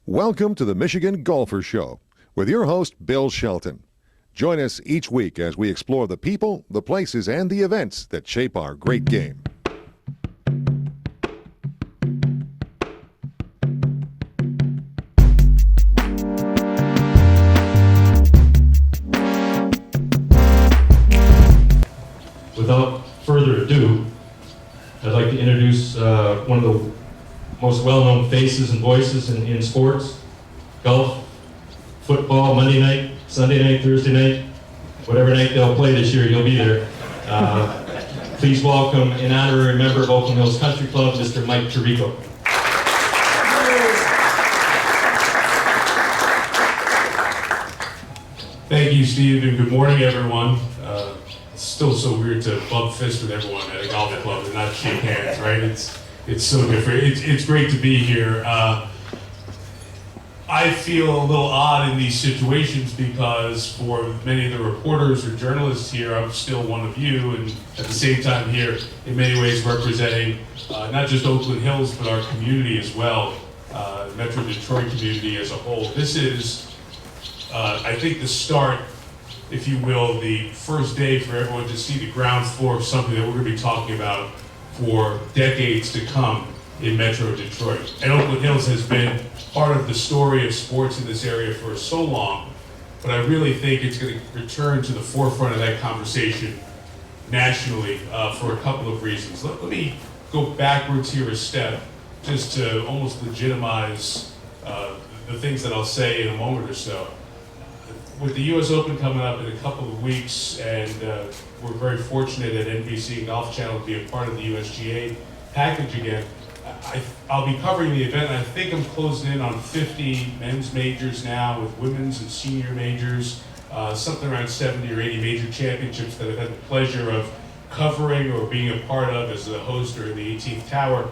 Welcome to the Michigan Golfer Show with your host, Bill Shelton. Join us each week as we explore the people, the places, and the events that shape our great game. Without further ado, I'd like to introduce one of the most well-known faces and voices in sports, golf, football, Monday night, Sunday night, Thursday night, whatever night they'll play this year, you'll be there. Please welcome, in honorary member of Oakland Hills Country Club, Mr. Mike Tirico. Thank you, Steve, and good morning, everyone. It's still so weird to bump fists with everyone at a golf club and not shake hands, right? It's so different. It's great to be here. I feel a little odd in these situations because for many of the reporters or journalists here, I'm still one of you, and at the same time here, in many ways representing not just Oakland Hills, but our community as well, Metro Detroit community as a whole. This is, I think, the start, if you will, the first day for everyone to see the ground floor of something that we're going to be talking about for decades to come in Metro Detroit. And Oakland Hills has been part of the story of sports in this area for so long, but I really think it's going to return to the forefront of that conversation nationally for a couple of reasons. Let me go backwards here a step just to almost legitimize the things that I'll say in a moment or so. With the U.S. Open coming up in a couple of weeks, and we're very fortunate at NBC and Golf Channel to be a part of the USGA package again. I'll be covering the event, and I think I'm closing in on 50 men's majors now with women's and senior majors, something around 70 or 80 major championships that I've had the pleasure of covering or being a part of as the host or in the 18th Tower.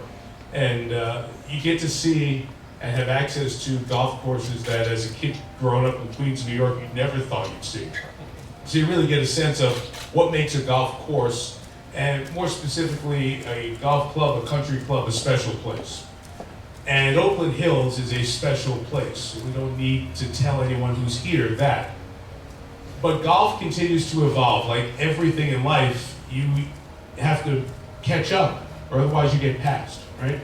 And you get to see and have access to golf courses that as a kid growing up in Queens, New York, you never thought you'd see. So you really get a sense of what makes a golf course, and more specifically, a golf club, a country club, a special place. And Oakland Hills is a special place. We don't need to tell anyone who's here that. But golf continues to evolve. Like everything in life, you have to catch up, or otherwise you get past, right?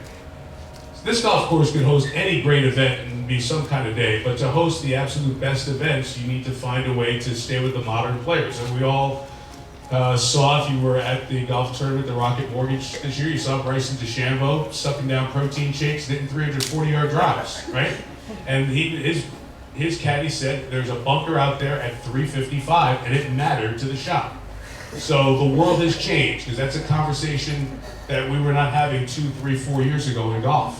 This golf course could host any great event and be some kind of day, but to host the absolute best events, you need to find a way to stay with the modern players. And we all saw, if you were at the golf tournament, the Rocket Mortgage this year, you saw Bryson DeChambeau sucking down protein shakes, hitting 340-yard drives, right? And his caddy said there's a bunker out there at 355, and it mattered to the shot. So the world has changed, because that's a conversation that we were not having 2, 3, 4 years ago in golf.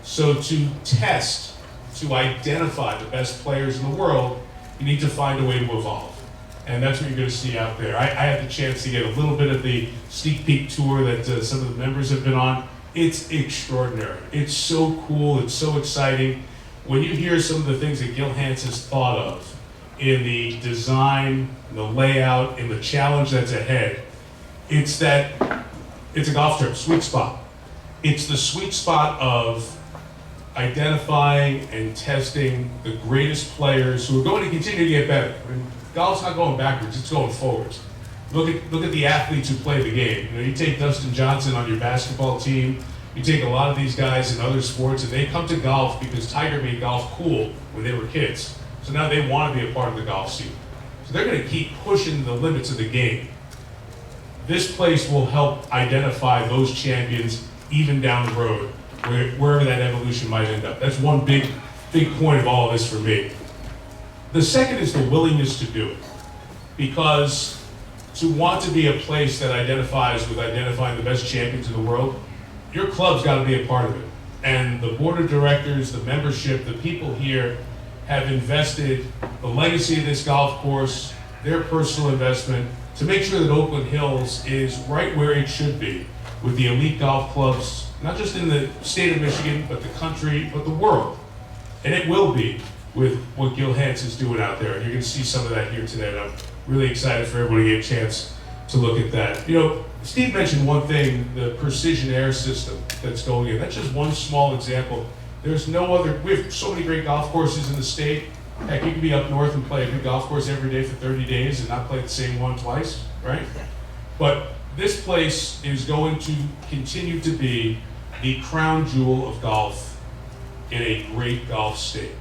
So to test, to identify the best players in the world, you need to find a way to evolve. And that's what you're going to see out there. I had the chance to get a little bit of the sneak peek tour that some of the members have been on. It's extraordinary. It's so cool. It's so exciting. When you hear some of the things that Gil Hanse has thought of in the design, in the layout, in the challenge that's ahead, it's a golf trip, sweet spot. It's the sweet spot of identifying and testing the greatest players who are going to continue to get better. I mean, golf's not going backwards, it's going forwards. Look at the athletes who play the game. You know, you take Dustin Johnson on your basketball team, you take a lot of these guys in other sports, and they come to golf because Tiger made golf cool when they were kids. So now they want to be a part of the golf scene. So they're going to keep pushing the limits of the game. This place will help identify those champions even down the road, wherever that evolution might end up. That's one big point of all of this for me. The second is the willingness to do it. Because to want to be a place that identifies with identifying the best champions in the world, your club's got to be a part of it. And the board of directors, the membership, the people here have invested the legacy of this golf course, their personal investment, to make sure that Oakland Hills is right where it should be with the elite golf clubs, not just in the state of Michigan, but the country, but the world. And it will be with what Gil Hanse is doing out there. And you're going to see some of that here today. And I'm really excited for everybody to get a chance to look at that. You know, Steve mentioned one thing, the precision air system that's going in. That's just one small example. There's no other, we have so many great golf courses in the state. Heck, you can be up north and play a good golf course every day for 30 days and not play the same one twice, right? But this place is going to continue to be the crown jewel of golf in a great golf state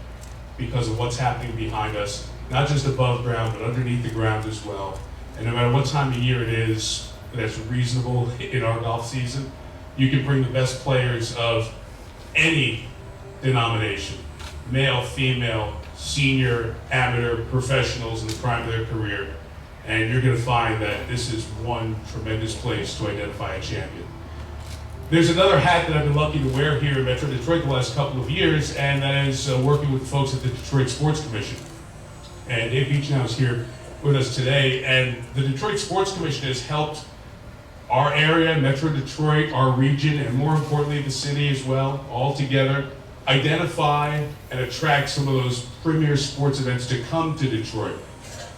because of what's happening behind us, not just above ground, but underneath the ground as well. And no matter what time of year it is that's reasonable in our golf season, you can bring the best players of any denomination, male, female, senior, amateur, professionals in the prime of their career, and you're going to find that this is one tremendous place to identify a champion. There's another hat that I've been lucky to wear here in Metro Detroit the last couple of years, and that is working with folks at the Detroit Sports Commission. And Dave Beechnow is here with us today, and the Detroit Sports Commission has helped our area, Metro Detroit, our region, and more importantly the city as well, all together, identify and attract some of those premier sports events to come to Detroit.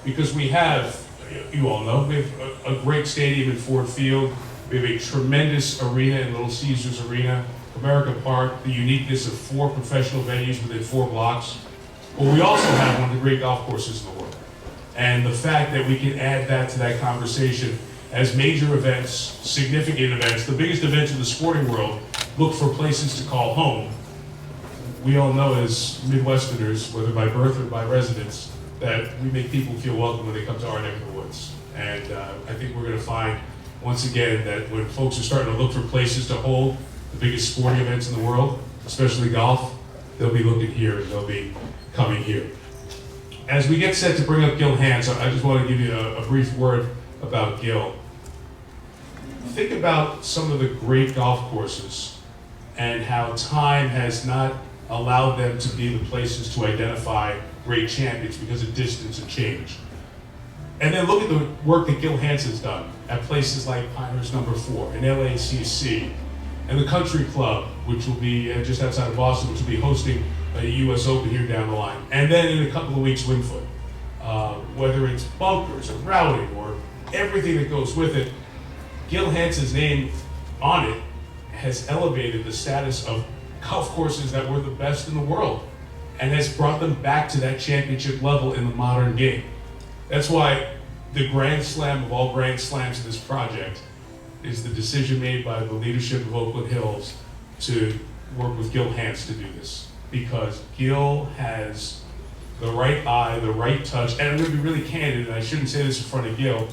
Because we have, you all know, we have a great stadium in Ford Field. We have a tremendous arena in Little Caesars Arena, America Park, the uniqueness of 4 professional venues within 4 blocks. But we also have one of the great golf courses in the world. And the fact that we can add that to that conversation as major events, significant events, the biggest events in the sporting world, look for places to call home. We all know as Midwesterners, whether by birth or by residence, that we make people feel welcome when they come to our neck of the woods. And I think we're going to find, once again, that when folks are starting to look for places to hold the biggest sporting events in the world, especially golf, they'll be looking here and they'll be coming here. As we get set to bring up Gil Hanse, I just want to give you a brief word about Gil. Think about some of the great golf courses and how time has not allowed them to be the places to identify great champions because of distance and change. And then look at the work that Gil Hanse has done at places like Pinehurst Number 4 and LACC and the Country Club, which will be just outside of Boston, which will be hosting a US Open here down the line. And then in a couple of weeks, Wingfoot. Whether it's bunkers or routing or everything that goes with it, Gil Hanse's name on it has elevated the status of golf courses that were the best in the world and has brought them back to that championship level in the modern game. That's why the grand slam of all grand slams in this project is the decision made by the leadership of Oakland Hills to work with Gil Hanse to do this. Because Gil has the right eye, the right touch, and I'm going to be really candid, and I shouldn't say this in front of Gil,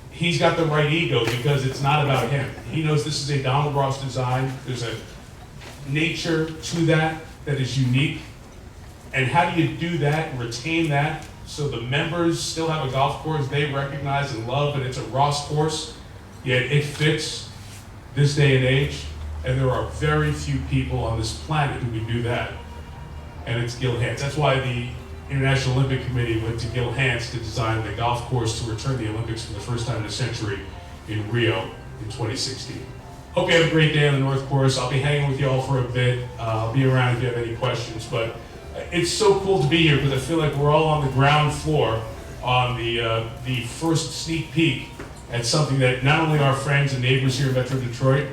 he's got the right ego because it's not about him. He knows this is a Donald Ross design. There's a nature to that is unique. And how do you do that and retain that so the members still have a golf course they recognize and love, and it's a Ross course, yet it fits this day and age? And there are very few people on this planet who can do that. And it's Gil Hanse. That's why the International Olympic Committee went to Gil Hanse to design the golf course to return the Olympics for the first time in a century in Rio in 2016. Hope you have a great day on the North Course. I'll be hanging with you all for a bit. I'll be around if you have any questions. But it's so cool to be here because I feel like we're all on the ground floor on the first sneak peek at something that not only our friends and neighbors here in Metro Detroit,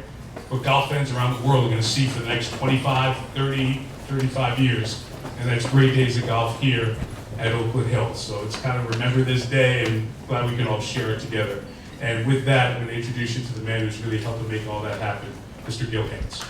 but golf fans around the world are going to see for the next 25, 30, 35 years. And that's great days of golf here at Oakland Hills. So it's kind of remember this day and glad we can all share it together. And with that, I'm going to introduce you to the man who's really helped to make all that happen, Mr. Gil Hanse.